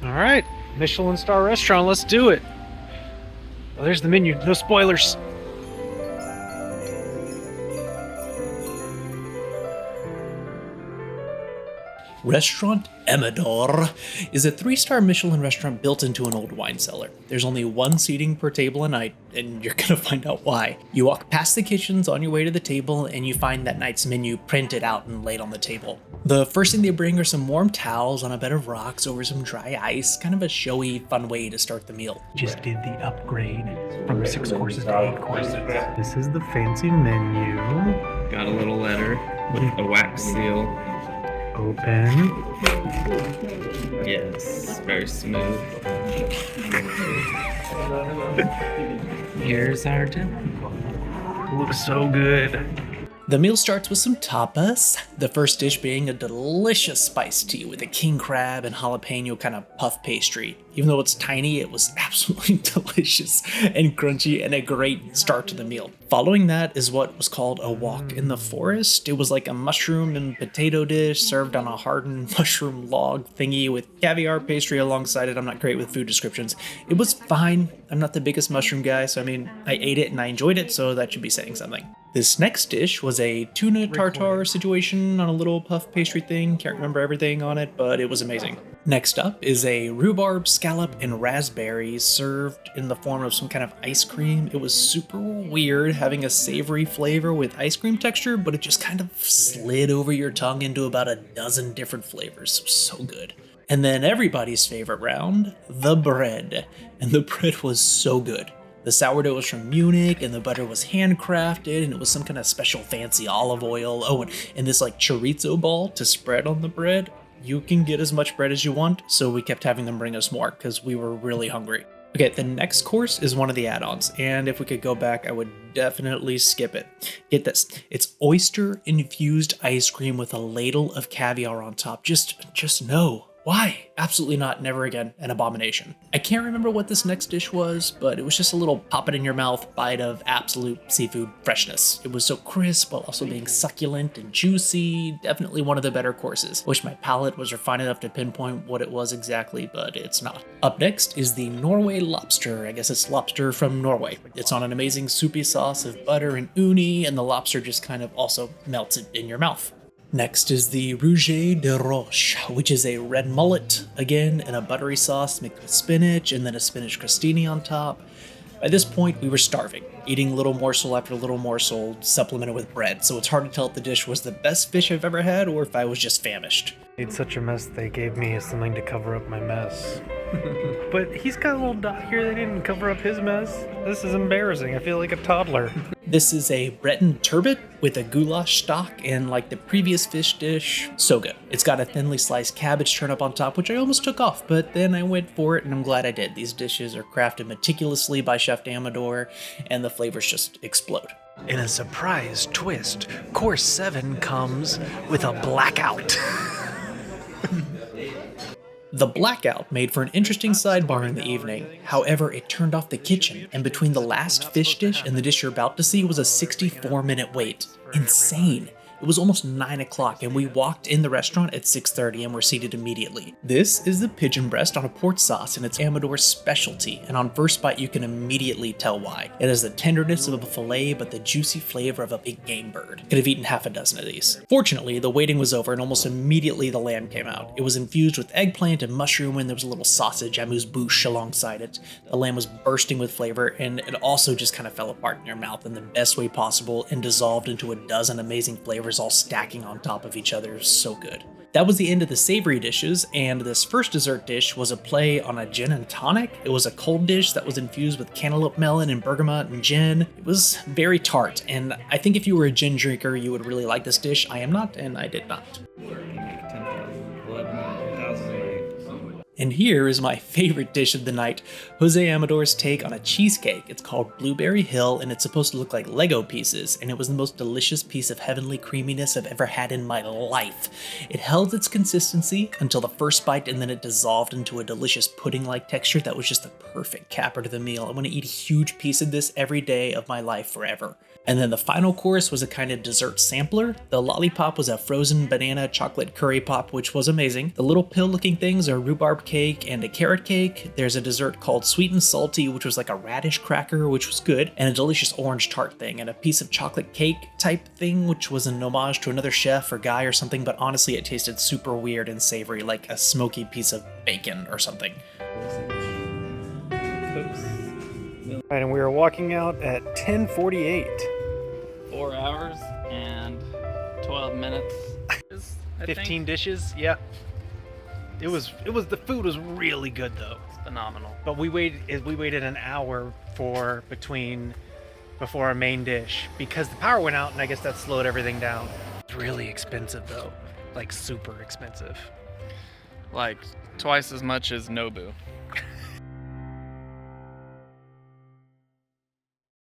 All right, Michelin star restaurant, let's do it. Oh, there's the menu, no spoilers. Restaurant Amador is a 3-star Michelin restaurant built into an old wine cellar. There's only one seating per table a night, and you're gonna find out why. You walk past the kitchens on your way to the table, and you find that night's menu printed out and laid on the table. The first thing they bring are some warm towels on a bed of rocks over some dry ice, kind of a showy, fun way to start the meal. Just did the upgrade from 6 courses to 8 courses. This is the fancy menu. Got a little letter with a wax seal. Open. Yes, very smooth. Here's our dinner. Looks so good. The meal starts with some tapas, the first dish being a delicious spiced tea with a king crab and jalapeno kind of puff pastry. Even though it's tiny, it was absolutely delicious and crunchy and a great start to the meal. Following that is what was called a walk in the forest. It was like a mushroom and potato dish served on a hardened mushroom log thingy with caviar pastry alongside it. I'm not great with food descriptions. It was fine. I'm not the biggest mushroom guy, so I ate it and I enjoyed it, so that should be saying something. This next dish was a tuna tartare situation on a little puff pastry thing. Can't remember everything on it, but it was amazing. Next up is a rhubarb, scallop, and raspberries served in the form of some kind of ice cream. It was super weird having a savory flavor with ice cream texture, but it just kind of slid over your tongue into about a dozen different flavors. It was so good. And then everybody's favorite round, the bread. And the bread was so good. The sourdough was from Munich, and the butter was handcrafted, and it was some kind of special fancy olive oil. Oh, and this like chorizo ball to spread on the bread. You can get as much bread as you want, so we kept having them bring us more because we were really hungry. Okay, the next course is one of the add-ons, and if we could go back, I would definitely skip it. Get this, it's oyster-infused ice cream with a ladle of caviar on top. Just no. Why? Absolutely not, never again, an abomination. I can't remember what this next dish was, but it was just a little pop it in your mouth bite of absolute seafood freshness. It was so crisp while also being succulent and juicy, definitely one of the better courses. Wish my palate was refined enough to pinpoint what it was exactly, but it's not. Up next is the Norway lobster. I guess it's lobster from Norway. It's on an amazing soupy sauce of butter and uni, and the lobster just kind of also melts it in your mouth. Next is the Rouget de Roche, which is a red mullet, again in a buttery sauce mixed with spinach and then a spinach crostini on top. By this point, we were starving, eating little morsel after little morsel, supplemented with bread, so it's hard to tell if the dish was the best fish I've ever had or if I was just famished. Made such a mess they gave me something to cover up my mess. But he's got a little dot here, they didn't cover up his mess. This is embarrassing, I feel like a toddler. This is a Breton turbot with a goulash stock and like the previous fish dish. So good. It's got a thinly sliced cabbage turnip on top, which I almost took off, but then I went for it and I'm glad I did. These dishes are crafted meticulously by Chef Amador and the flavors just explode. In a surprise twist, course 7 comes with a blackout. The blackout made for an interesting sidebar in the evening. However, it turned off the kitchen, and between the last fish dish and the dish you're about to see was a 64-minute wait. Insane. It was almost 9 o'clock, and we walked in the restaurant at 6:30 and were seated immediately. This is the pigeon breast on a port sauce, and it's Amador's specialty, and on first bite you can immediately tell why. It has the tenderness of a fillet, but the juicy flavor of a big game bird. Could have eaten half a dozen of these. Fortunately, the waiting was over, and almost immediately the lamb came out. It was infused with eggplant and mushroom, and there was a little sausage, amuse-bouche, alongside it. The lamb was bursting with flavor, and it also just kind of fell apart in your mouth in the best way possible and dissolved into a dozen amazing flavors all stacking on top of each other. So good. That was the end of the savory dishes, and this first dessert dish was a play on a gin and tonic. It was a cold dish that was infused with cantaloupe melon and bergamot and gin. It was very tart, and I think if you were a gin drinker, you would really like this dish. I am not, and I did not. 10,000 blood, 1,000 weight. And here is my favorite dish of the night, Jose Amador's take on a cheesecake. It's called Blueberry Hill, and it's supposed to look like Lego pieces, and it was the most delicious piece of heavenly creaminess I've ever had in my life. It held its consistency until the first bite, and then it dissolved into a delicious pudding-like texture that was just the perfect capper to the meal. I want to eat a huge piece of this every day of my life forever. And then the final course was a kind of dessert sampler. The lollipop was a frozen banana chocolate curry pop, which was amazing. The little pill-looking things are rhubarb cake and a carrot cake. There's a dessert called sweet and salty, which was like a radish cracker, which was good, and a delicious orange tart thing, and a piece of chocolate cake type thing, which was an homage to another chef or guy or something, but honestly it tasted super weird and savory, like a smoky piece of bacon or something. Right, and we were walking out at 10:48. 4 hours and 12 minutes. 15 dishes, yeah. It was the food was really good though. It's phenomenal. But we waited an hour before our main dish because the power went out, and I guess that slowed everything down. It's really expensive though, like super expensive. Like twice as much as Nobu.